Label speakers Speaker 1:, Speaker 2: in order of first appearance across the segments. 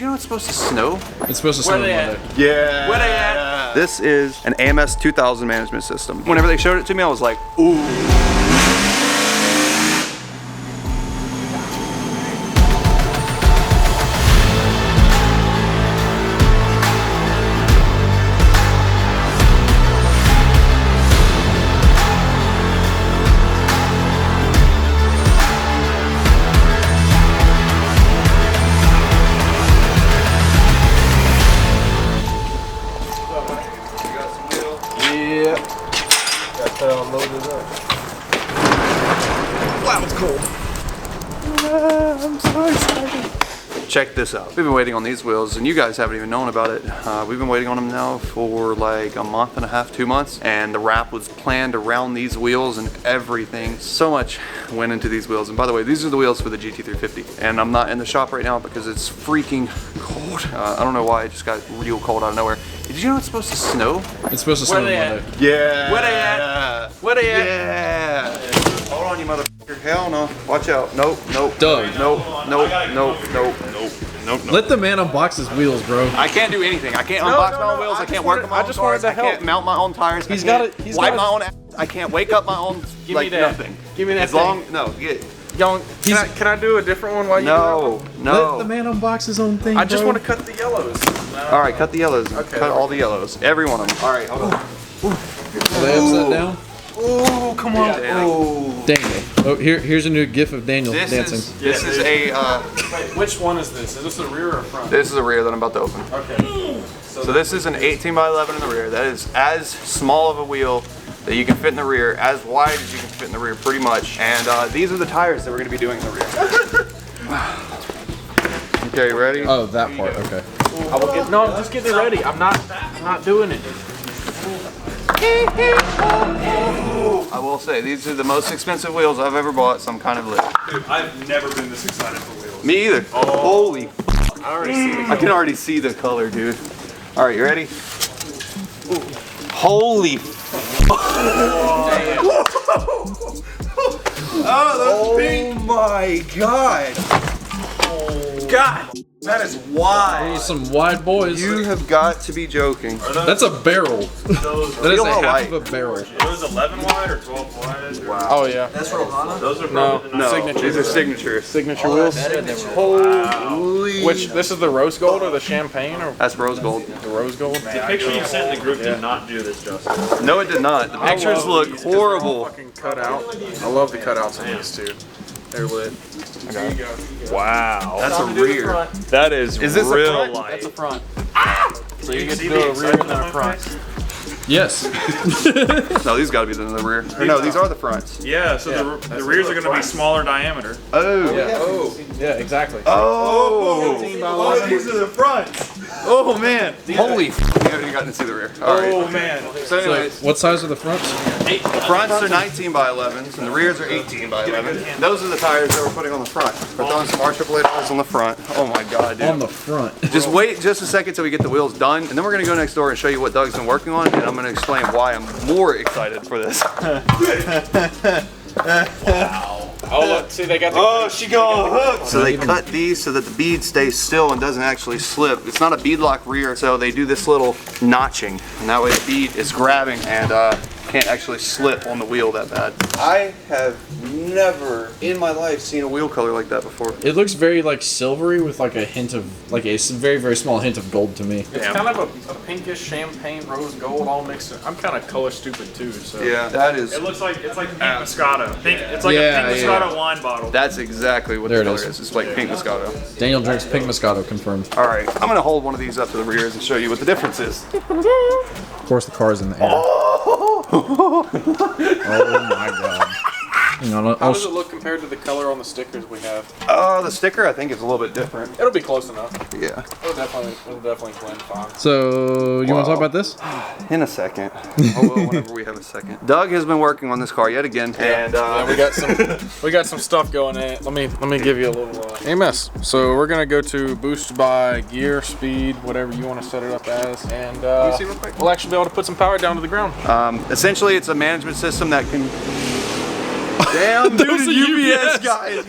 Speaker 1: Did you know it's supposed to snow?
Speaker 2: It's supposed to snow Monday.
Speaker 1: Yeah. Where they at? This is an AMS 2000 management system. Whenever they showed it to me, I was like, ooh. Wow, it's cold. I'm so excited. Check this out. We've been waiting on these wheels and you guys haven't even known about it. We've been waiting on them now for like a month and a half, 2 months. And the wrap was planned around these wheels and everything. So much went into these wheels. And by the way, these are the wheels for the GT350. And I'm not in the shop right now because it's freaking cold. I don't know why, it just got real cold out of nowhere. Did you know it's supposed to snow?
Speaker 2: It's supposed to snow Monday.
Speaker 1: Yeah.
Speaker 3: Where they at? Where they at?
Speaker 1: Yeah. Hold on, you motherfucker. Hell no. Watch out. Nope, nope.
Speaker 2: Doug.
Speaker 1: Nope, nope, nope, nope, nope, nope.
Speaker 2: Let the man unbox his wheels, bro.
Speaker 1: I can't do anything. I can't unbox my own wheels. I can't work on my own cars. I can't mount my own tires.
Speaker 2: He's
Speaker 1: I
Speaker 2: got
Speaker 1: can't
Speaker 2: it.
Speaker 1: wipe my own ass. I can't wake up my own,
Speaker 3: Give
Speaker 1: like
Speaker 3: me that.
Speaker 1: nothing.
Speaker 3: Give me that
Speaker 1: As long, no, get.
Speaker 3: Can I do a different one while you do
Speaker 1: No,
Speaker 2: Let the
Speaker 1: no.
Speaker 2: man unbox his own thing,
Speaker 3: I just
Speaker 2: bro.
Speaker 3: want to cut the yellows.
Speaker 1: All right, cut the yellows.
Speaker 3: Okay.
Speaker 1: Cut all the yellows. Every one of them. All right, hold on.
Speaker 2: Are they upside down?
Speaker 1: Oh, come on.
Speaker 2: Dang it. Oh, here's a new gif of Daniel dancing.
Speaker 1: This is a.
Speaker 3: Wait, which one is this? Is this the rear or front?
Speaker 1: This is a rear that I'm about to open.
Speaker 3: Okay.
Speaker 1: So this is an 18 by 11 in the rear. That is as small of a wheel that you can fit in the rear, as wide as you can fit in the rear, pretty much. And these are the tires that we're going to be doing in the rear. Okay, you ready?
Speaker 2: Oh, that part. Okay.
Speaker 3: I will get. No, I'm just getting it ready. I'm not doing it.
Speaker 1: I will say these are the most expensive wheels I've ever bought. So I'm kind of lit.
Speaker 4: Dude, I've never been this excited for wheels.
Speaker 1: Me either.
Speaker 4: Oh.
Speaker 1: Holy!
Speaker 3: I already see the
Speaker 1: I can already see the color, dude. All right, you ready? Holy! Oh my God!
Speaker 3: God.
Speaker 4: That is wide.
Speaker 2: Those are some wide boys.
Speaker 1: You have got to be joking.
Speaker 2: That's a barrel. That is a half of a barrel.
Speaker 4: Are those 11 wide or 12 wide?
Speaker 1: Wow.
Speaker 3: Oh yeah.
Speaker 4: Those are
Speaker 3: No.
Speaker 4: probably
Speaker 1: No,
Speaker 3: Signature.
Speaker 1: these are signatures.
Speaker 3: Signature wheels.
Speaker 1: Holy!
Speaker 3: Which this is the rose gold or the champagne or
Speaker 1: That's rose gold.
Speaker 3: the rose gold?
Speaker 4: The picture you sent in the group did not do this justice.
Speaker 1: No, it did not. The pictures look horrible.
Speaker 3: Fucking cut out. I love the cutouts on these too. They're lit.
Speaker 4: Wow.
Speaker 1: That's a rear.
Speaker 4: That is
Speaker 1: Is this a
Speaker 4: real
Speaker 1: front?
Speaker 4: light.
Speaker 3: That's a front. So you
Speaker 4: You
Speaker 3: get to
Speaker 4: see
Speaker 3: do
Speaker 4: the
Speaker 3: a rear
Speaker 4: excitement
Speaker 3: and then a
Speaker 4: on my
Speaker 3: front.
Speaker 4: face?
Speaker 2: Yes.
Speaker 1: No, these got to be the rear. Or no, these are the fronts.
Speaker 4: Yeah, so the rears are going to be smaller diameter.
Speaker 1: Oh.
Speaker 3: Yeah. Oh. Yeah. Exactly.
Speaker 1: Oh.
Speaker 4: These are the fronts.
Speaker 1: Oh man. Holy. You haven't gotten to see the rear. All right.
Speaker 4: Oh man.
Speaker 1: So anyways,
Speaker 2: What size are the fronts?
Speaker 1: the fronts are 19 by 11s and the rears are 18 by 11. And those are the tires that we're putting on the front. We're throwing some RAAA tires on the front. Oh my God, dude.
Speaker 2: On the front.
Speaker 1: Just wait just a second till we get the wheels done, and then we're gonna go next door and show you what Doug's been working on, and I'm gonna explain why I'm more excited for this.
Speaker 3: Oh look, see they got the.
Speaker 4: Oh, she got hooked.
Speaker 1: So they cut these so that the bead stays still and doesn't actually slip. It's not a beadlock rear, so they do this little notching, and that way the bead is grabbing and can't actually slip on the wheel that bad. I have never in my life seen a wheel color like that before.
Speaker 2: It looks very like silvery with like a hint of like a very very small hint of gold to me.
Speaker 3: It's kind of a pinkish champagne rose gold all mixed in. I'm kind of color stupid too, so.
Speaker 1: Yeah, that is.
Speaker 4: It looks like it's like pink Moscato. It's like
Speaker 2: Yeah,
Speaker 4: a pink
Speaker 2: yeah.
Speaker 4: Moscato wine bottle.
Speaker 1: That's exactly what
Speaker 2: There
Speaker 1: the
Speaker 2: it
Speaker 1: color
Speaker 2: is.
Speaker 1: is. It's like pink Moscato.
Speaker 2: Daniel drinks pink Moscato, confirmed.
Speaker 1: All right, I'm gonna hold one of these up to the rears and show you what the difference is.
Speaker 2: Of course, the car's in the air. Oh my God. Hang on,
Speaker 3: How does it look compared to the color on the stickers we have?
Speaker 1: The sticker I think is a little bit different.
Speaker 3: It'll be close enough.
Speaker 1: Yeah.
Speaker 3: It'll definitely blend fine.
Speaker 2: So, you want to talk about this?
Speaker 1: In a second. Whenever we have a second. Doug has been working on this car yet again, and
Speaker 3: Yeah, we got some stuff going in. Let me give you a little AMS. So we're gonna go to boost by gear, speed, whatever you want to set it up as, and
Speaker 1: see real quick?
Speaker 3: we'll actually be able to put some power down to the ground.
Speaker 1: essentially it's a management system that can. Damn, dude,
Speaker 3: Those are
Speaker 1: UPS
Speaker 3: UPS.
Speaker 1: guys.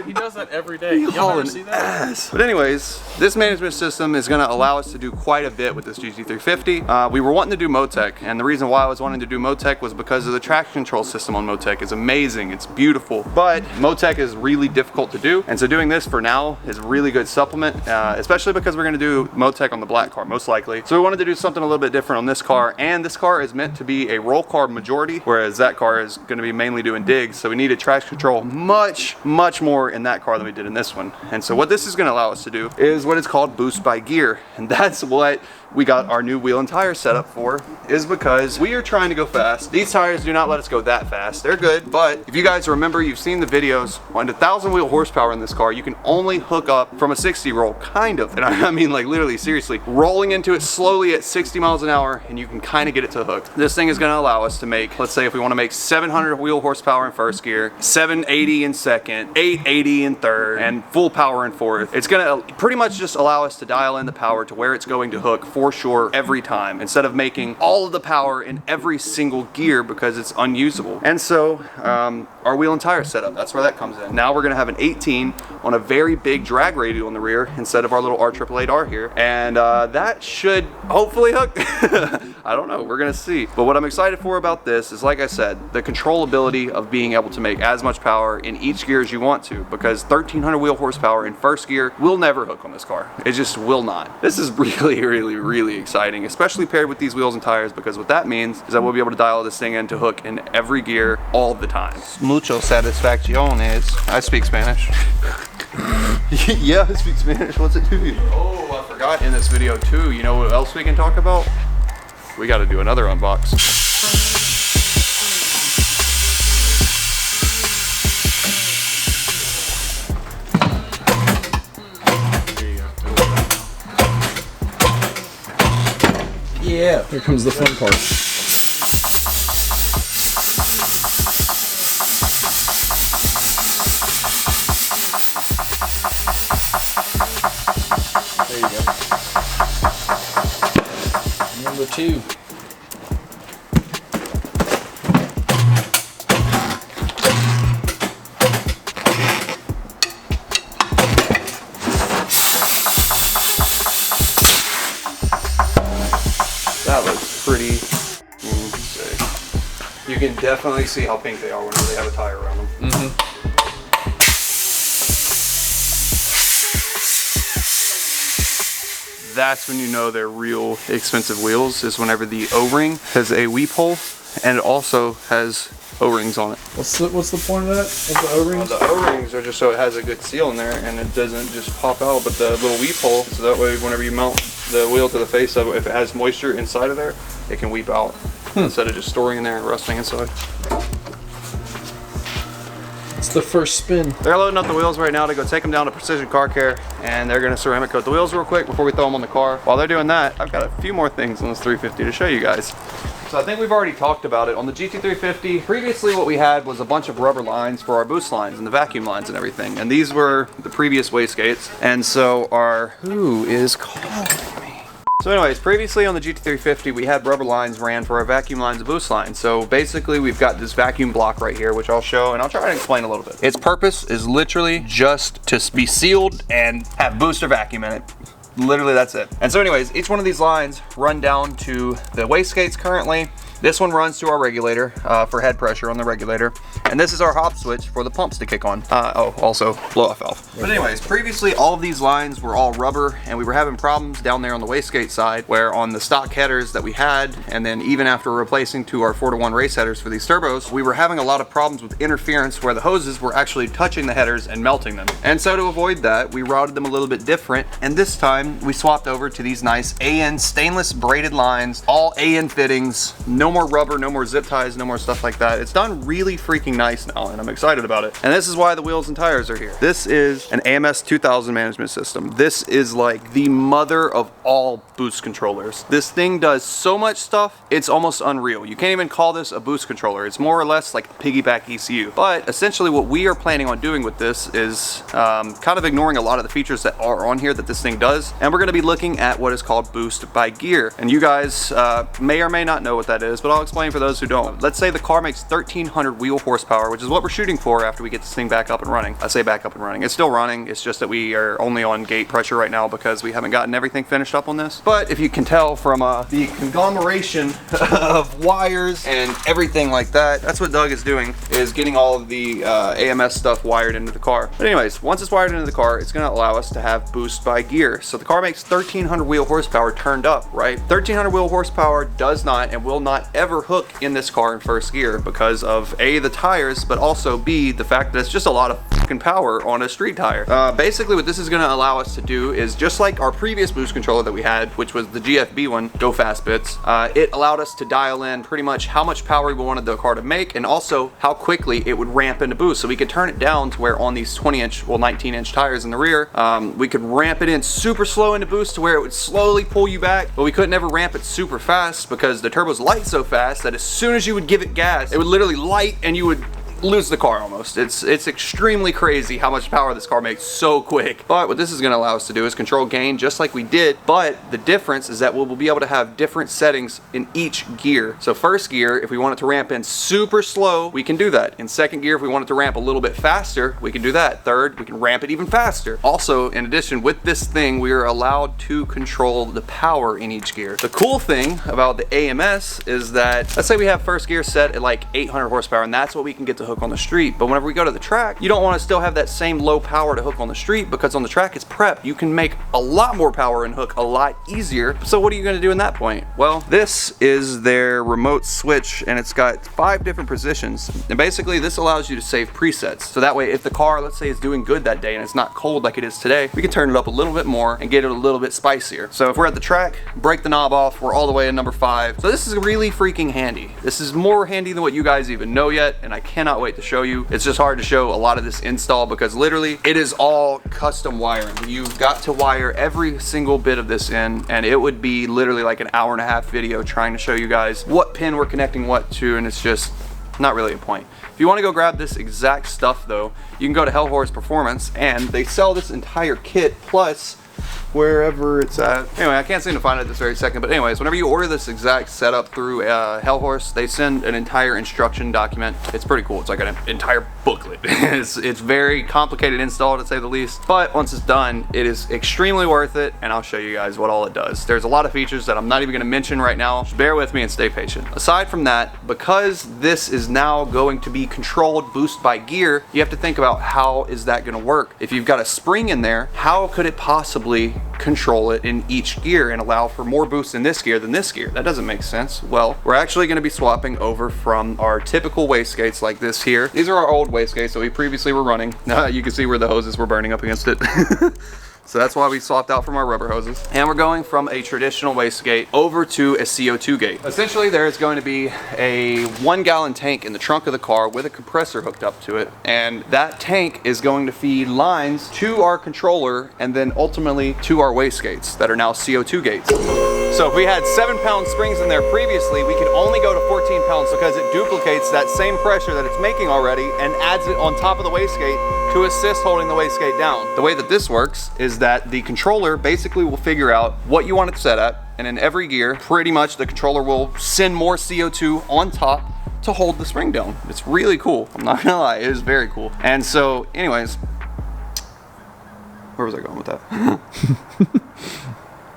Speaker 3: He does that every day. Y'all ever
Speaker 1: Hauling
Speaker 3: see that?
Speaker 1: ass. But anyways, this management system is going to allow us to do quite a bit with this GT350. We were wanting to do Motec, and the reason why I was wanting to do Motec was because of the traction control system on Motec is amazing. It's beautiful, but Motec is really difficult to do, and so doing this for now is a really good supplement, especially because we're going to do Motec on the black car most likely. So we wanted to do something a little bit different on this car, and this car is meant to be a roll car majority, whereas that car is going to be mainly doing digs. So we needed traction control much more in that car than we did in this one. And so what this is going to allow us to do is what is called boost by gear, and that's what we got our new wheel and tire set up for, is because we are trying to go fast. These tires do not let us go that fast. They're good, but if you guys remember, you've seen the videos, on 1,000 wheel horsepower in this car, you can only hook up from a 60 roll, kind of. And I mean, like, literally, seriously, rolling into it slowly at 60 miles an hour, and you can kind of get it to hook. This thing is going to allow us to make, let's say if we want to make 700 wheel horsepower in first gear, 780 in second, 880 in third, and full power in fourth. It's going to pretty much just allow us to dial in the power to where it's going to hook for sure every time, instead of making all of the power in every single gear because it's unusable. And so our wheel and tire setup, that's where that comes in. Now we're going to have an 18 on a very big drag radial in the rear instead of our little R888R here, and that should hopefully hook. I don't know, we're gonna see. But what I'm excited for about this is, like I said, the controllability of being able to make as much power in each gear as you want to, because 1,300 wheel horsepower in first gear will never hook on this car. It just will not. This is really exciting, especially paired with these wheels and tires, because what that means is that we'll be able to dial this thing in to hook in every gear all the time. Mucho satisfacciones. I speak Spanish. Yeah, I speak Spanish. What's it to you? Oh, I forgot in this video too. You know what else we can talk about? We got to do another unbox.
Speaker 2: Yeah, here comes the fun part.
Speaker 3: There you go. Number 2.
Speaker 1: That looks pretty sick. You can definitely see how pink they are whenever they have a tire around them. That's when you know they're real expensive wheels, is whenever the O-ring has a weep hole and it also has O-rings on it.
Speaker 2: What's the point of that? Of the O-rings?
Speaker 1: The O-rings are just so it has a good seal in there and it doesn't just pop out, but the little weep hole, so that way whenever you mount the wheel to the face of it, if it has moisture inside of there, it can weep out instead of just storing in there and rusting inside.
Speaker 2: It's the first spin.
Speaker 1: They're loading up the wheels right now to go take them down to Precision Car Care, and they're gonna ceramic coat the wheels real quick before we throw them on the car. While they're doing that, I've got a few more things on this 350 to show you guys. So I think we've already talked about it. On the GT350, previously what we had was a bunch of rubber lines for our boost lines and the vacuum lines and everything. And these were the previous wastegates. And so who is calling me? So anyways, previously on the GT350, we had rubber lines ran for our vacuum lines and boost lines. So basically we've got this vacuum block right here, which I'll show and I'll try to explain a little bit. Its purpose is literally just to be sealed and have booster vacuum in it. Literally, that's it. And so anyways, each one of these lines run down to the wastegates currently. This one runs to our regulator for head pressure on the regulator. And this is our hop switch for the pumps to kick on. Also blow-off valve. But anyways, previously all of these lines were all rubber and we were having problems down there on the wastegate side, where on the stock headers that we had, and then even after replacing to our 4-to-1 race headers for these turbos, we were having a lot of problems with interference where the hoses were actually touching the headers and melting them. And so to avoid that, we routed them a little bit different. And this time we swapped over to these nice AN stainless braided lines, all AN fittings, no more rubber, no more zip ties, no more stuff like that. It's done really freaking nice now and I'm excited about it. And this is why the wheels and tires are here. This is an AMS 2000 management system. This is like the mother of all boost controllers. This thing does so much stuff, it's almost unreal. You can't even call this a boost controller. It's more or less like a piggyback ECU. But essentially what we are planning on doing with this is kind of ignoring a lot of the features that are on here that this thing does. And we're gonna be looking at what is called boost by gear. And you guys may or may not know what that is, but I'll explain for those who don't. Let's say the car makes 1,300 wheel horsepower horsepower, which is what we're shooting for after we get this thing back up and running. I say back up and running. It's still running. It's just that we are only on gate pressure right now because we haven't gotten everything finished up on this. But if you can tell from the conglomeration of wires and everything like that, that's what Doug is doing, is getting all of the AMS stuff wired into the car. But anyways, once it's wired into the car, it's going to allow us to have boost by gear. So the car makes 1300 wheel horsepower turned up, right? 1300 wheel horsepower does not and will not ever hook in this car in first gear because of A, the tires, but also B, the fact that it's just a lot of fucking power on a street tire. Basically what this is going to allow us to do is just like our previous boost controller that we had, which was the GFB one, Go Fast Bits, it allowed us to dial in pretty much how much power we wanted the car to make and also how quickly it would ramp into boost. So we could turn it down to where on these 20-inch, well 19-inch tires in the rear, we could ramp it in super slow into boost to where it would slowly pull you back, but we couldn't ever ramp it super fast because the turbos light so fast that as soon as you would give it gas, it would literally light and you would lose the car almost. It's extremely crazy how much power this car makes so quick. But what this is going to allow us to do is control gain just like we did, but the difference is that we'll be able to have different settings in each gear. So first gear, if we want it to ramp in super slow, we can do that. In second gear, if we want it to ramp a little bit faster, we can do that. Third, we can ramp it even faster. Also, in addition, with this thing, we are allowed to control the power in each gear. The cool thing about the AMS is that, let's say we have first gear set at like 800 horsepower, and that's what we can get to hook on the street. But whenever we go to the track, you don't want to still have that same low power to hook on the street because on the track it's prep. You can make a lot more power and hook a lot easier. So what are you going to do in that point? Well, this is their remote switch and it's got 5 different positions. And basically this allows you to save presets. So that way if the car, let's say, is doing good that day and it's not cold like it is today, we can turn it up a little bit more and get it a little bit spicier. So if we're at the track, break the knob off, we're all the way in number 5. So this is really freaking handy. This is more handy than what you guys even know yet, and I cannot wait to show you. It's just hard to show a lot of this install because literally it is all custom wiring. You've got to wire every single bit of this in, and it would be literally like an hour-and-a-half video trying to show you guys what pin we're connecting what to, and it's just not really a point. If you want to go grab this exact stuff though, you can go to Hellhorse Performance and they sell this entire kit plus wherever it's at. Anyway, I can't seem to find it this very second, but anyways, whenever you order this exact setup through Hellhorse, they send an entire instruction document. It's pretty cool. It's like an entire booklet. It's very complicated install to say the least, but once it's done, it is extremely worth it, and I'll show you guys what all it does. There's a lot of features that I'm not even going to mention right now. Just bear with me and stay patient. Aside from that, because this is now going to be controlled boost by gear, you have to think about how is that going to work. If you've got a spring in there, how could it possibly control it in each gear and allow for more boost in this gear than this gear? That doesn't make sense. Well, we're actually going to be swapping over from our typical wastegates like this here. These are our old wastegates that we previously were running. You can see where the hoses were burning up against it. So that's why we swapped out from our rubber hoses. And we're going from a traditional wastegate over to a CO2 gate. Essentially, there is going to be a 1-gallon tank in the trunk of the car with a compressor hooked up to it. And that tank is going to feed lines to our controller and then ultimately to our wastegates that are now CO2 gates. So if we had 7-pound springs in there previously, we could only go to 14 pounds because it duplicates that same pressure that it's making already and adds it on top of the wastegate to assist holding the wastegate down. The way that this works is that the controller basically will figure out what you want it set at, and in every gear, pretty much the controller will send more CO2 on top to hold the spring down. It's really cool. I'm not gonna lie, it is very cool. And so anyways, where was I going with that?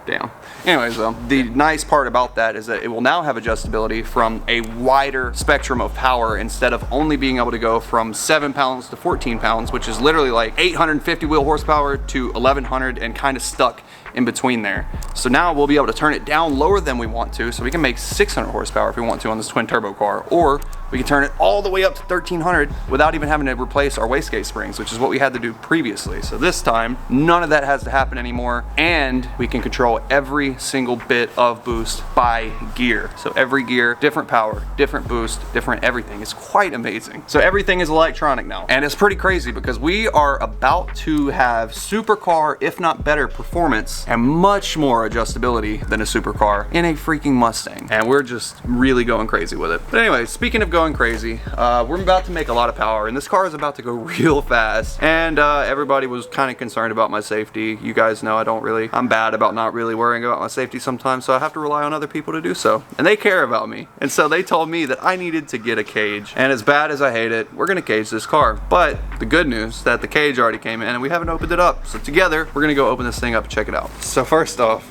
Speaker 1: Damn. Anyways, the nice part about that is that it will now have adjustability from a wider spectrum of power instead of only being able to go from 7 pounds to 14 pounds, which is literally like 850 wheel horsepower to 1100 and kind of stuck in between there. So now we'll be able to turn it down lower than we want to, so we can make 600 horsepower if we want to on this twin turbo car, or we can turn it all the way up to 1300 without even having to replace our wastegate springs, which is what we had to do previously. So this time, none of that has to happen anymore, and we can control every single bit of boost by gear. So every gear, different power, different boost, different everything. It's quite amazing. So everything is electronic now, and it's pretty crazy because we are about to have supercar, if not better, performance and much more adjustability than a supercar in a freaking Mustang, and we're just really going crazy with it. But anyway, speaking of going going crazy. We're about to make a lot of power, and this car is about to go real fast. And everybody was kind of concerned about my safety. You guys know I'm bad about not really worrying about my safety sometimes, so I have to rely on other people to do so. And they care about me. And so they told me that I needed to get a cage. And as bad as I hate it, we're gonna cage this car. But the good news is that the cage already came in and we haven't opened it up. So together, we're gonna go open this thing up and check it out. So first off,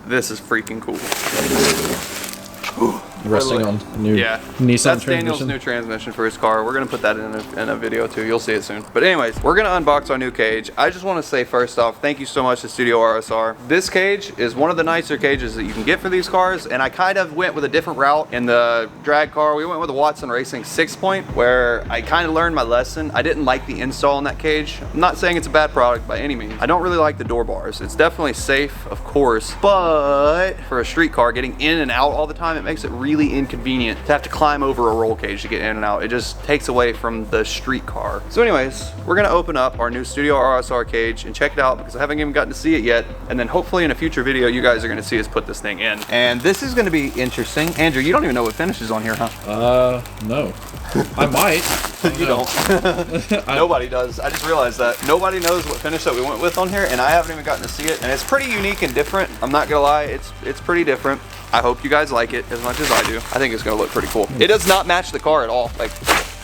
Speaker 1: this is freaking cool.
Speaker 2: Resting on new Nissan
Speaker 1: that's Daniel's new transmission for his car. We're gonna put that in a video too. You'll see it soon. But anyways, we're gonna unbox our new cage. I just want to say first off, thank you so much to StudioRSR. This cage is one of the nicer cages that you can get for these cars, and I kind of went with a different route in the drag car. We went with the Watson Racing 6-point, where I kind of learned my lesson. I didn't like the install in that cage. I'm not saying it's a bad product by any means. I don't really like the door bars. It's definitely safe, of course, but for a street car, getting in and out all the time, it makes it really inconvenient to have to climb over a roll cage to get in and out. It just takes away from the street car. So anyways, we're gonna open up our new StudioRSR cage and check it out because I haven't even gotten to see it yet. And then hopefully in a future video, you guys are gonna see us put this thing in. And this is gonna be interesting. Andrew, you don't even know what finish is on here, huh?
Speaker 2: No. I might.
Speaker 1: You don't. Nobody does. I just realized that. Nobody knows what finish that we went with on here, and I haven't even gotten to see it. And it's pretty unique and different. I'm not gonna lie, it's pretty different. I hope you guys like it as much as I do. I think it's gonna look pretty cool. It does not match the car at all. Like,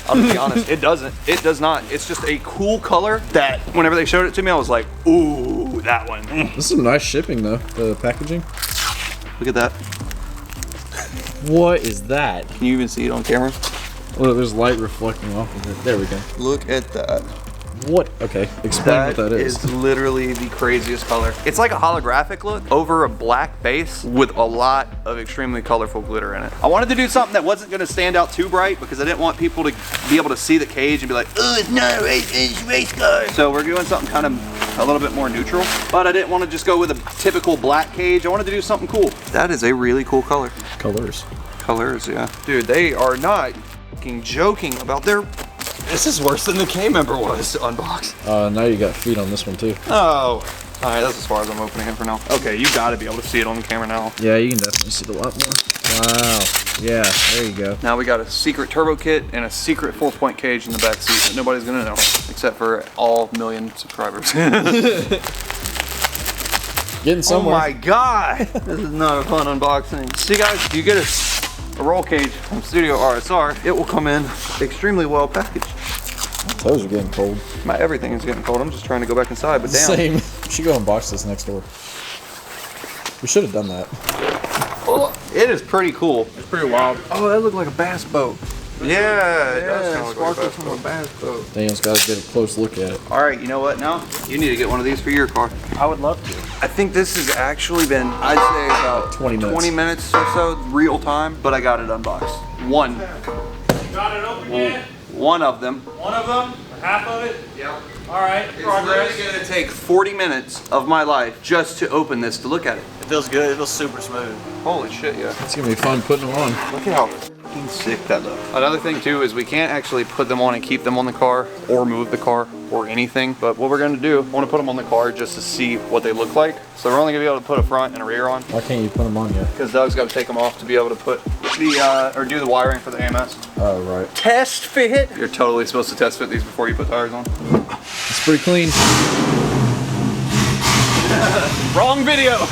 Speaker 1: I'll be honest, it doesn't. It does not. It's just a cool color that whenever they showed it to me, I was like, ooh, that one.
Speaker 2: This is nice shipping though, the packaging.
Speaker 1: Look at that.
Speaker 2: What is that?
Speaker 1: Can you even see it on camera?
Speaker 2: Well, there's light reflecting off of it. There we go.
Speaker 1: Look at that.
Speaker 2: What? Okay, explain what that is.
Speaker 1: That is literally the craziest color. It's like a holographic look over a black base with a lot of extremely colorful glitter in it. I wanted to do something that wasn't going to stand out too bright because I didn't want people to be able to see the cage and be like, oh, it's not a race, it's a race car. So we're doing something kind of a little bit more neutral, but I didn't want to just go with a typical black cage. I wanted to do something cool. That is a really cool color.
Speaker 2: Colors.
Speaker 1: Colors, yeah. Dude, they are not joking about their... This is worse than the K-Member was to unbox.
Speaker 2: Now you got feet on this one too.
Speaker 1: Oh. Alright, that's as far as I'm opening it for now. Okay, you gotta be able to see it on the camera now.
Speaker 2: Yeah, you can definitely see it a lot more. Wow. Yeah, there you go.
Speaker 1: Now we got a secret turbo kit and a secret 4-point cage in the back seat that nobody's gonna know, except for all million subscribers.
Speaker 2: Getting somewhere.
Speaker 1: Oh my god! This is not a fun unboxing. See guys, if you get a roll cage from StudioRSR, it will come in extremely well packaged.
Speaker 2: My toes are getting cold.
Speaker 1: My everything is getting cold. I'm just trying to go back inside, but damn.
Speaker 2: Same. We should go unbox this next door. We should have done that.
Speaker 1: Oh, it is pretty cool.
Speaker 3: It's pretty wild.
Speaker 1: Oh, that looked like a bass boat. Yeah, it does kind of look like a bass boat.
Speaker 2: Daniel's got to get a close look at it.
Speaker 1: All right, you know what now? You need to get one of these for your car.
Speaker 3: I would love to.
Speaker 1: I think this has actually been, I'd say about
Speaker 2: 20
Speaker 1: minutes or so, real time, but I got it unboxed. One.
Speaker 4: Got it open yet?
Speaker 1: One of them.
Speaker 4: One of them? Or half of it?
Speaker 1: Yep.
Speaker 4: All right,
Speaker 1: It's
Speaker 4: progress.
Speaker 1: literally gonna take 40 minutes of my life just to open this to look at it.
Speaker 5: It feels good. It feels super smooth.
Speaker 1: Holy shit, yeah.
Speaker 2: It's going to be fun putting them on.
Speaker 1: Look at how fucking sick that looks. Another thing too is we can't actually put them on and keep them on the car or move the car or anything. But what we're gonna do, I wanna put them on the car just to see what they look like. So we're only gonna be able to put a front and a rear on.
Speaker 2: Why can't you put them on yet?
Speaker 1: Because Doug's gotta take them off to be able to put the, or do the wiring for the AMS.
Speaker 2: Oh, right.
Speaker 1: Test fit. You're totally supposed to test fit these before you put tires on.
Speaker 2: It's pretty clean.
Speaker 1: Wrong video. Don't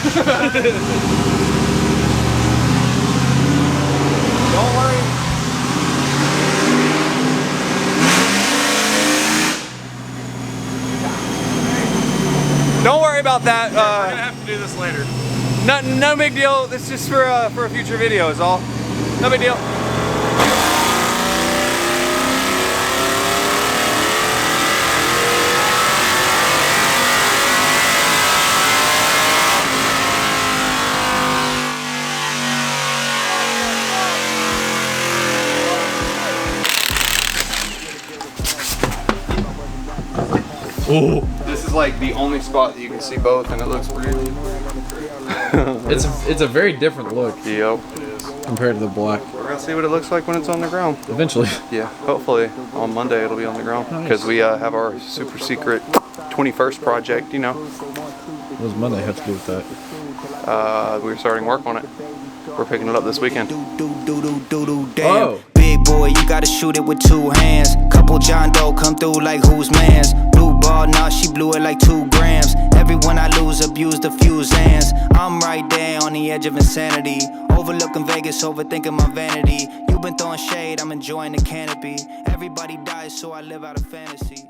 Speaker 1: worry. Don't worry about that.
Speaker 4: We're gonna have to do this later.
Speaker 1: No big deal. This is just for a future video is all. No big deal.
Speaker 2: Ooh.
Speaker 1: This is like the only spot that you can see both, and it looks really.
Speaker 2: It's a very different look
Speaker 1: Yep.
Speaker 2: compared to the black.
Speaker 1: We're gonna see what it looks like when it's on the ground.
Speaker 2: Eventually.
Speaker 1: Yeah, hopefully on Monday it'll be on the ground because we have our super secret 21st project. You know,
Speaker 2: What does Monday have to do with that?
Speaker 1: we're starting work on it. We're picking it up this weekend.
Speaker 2: Oh.
Speaker 6: big boy, you gotta shoot it with 2 hands. Couple John Doe come through like whose man's. Blue ball, nah, she blew it like 2 grams. Everyone I lose, abused a few Zans. I'm right there on the edge of insanity. Overlooking Vegas, overthinking my vanity. You've been throwing shade, I'm enjoying the canopy. Everybody dies, so I live out a fantasy.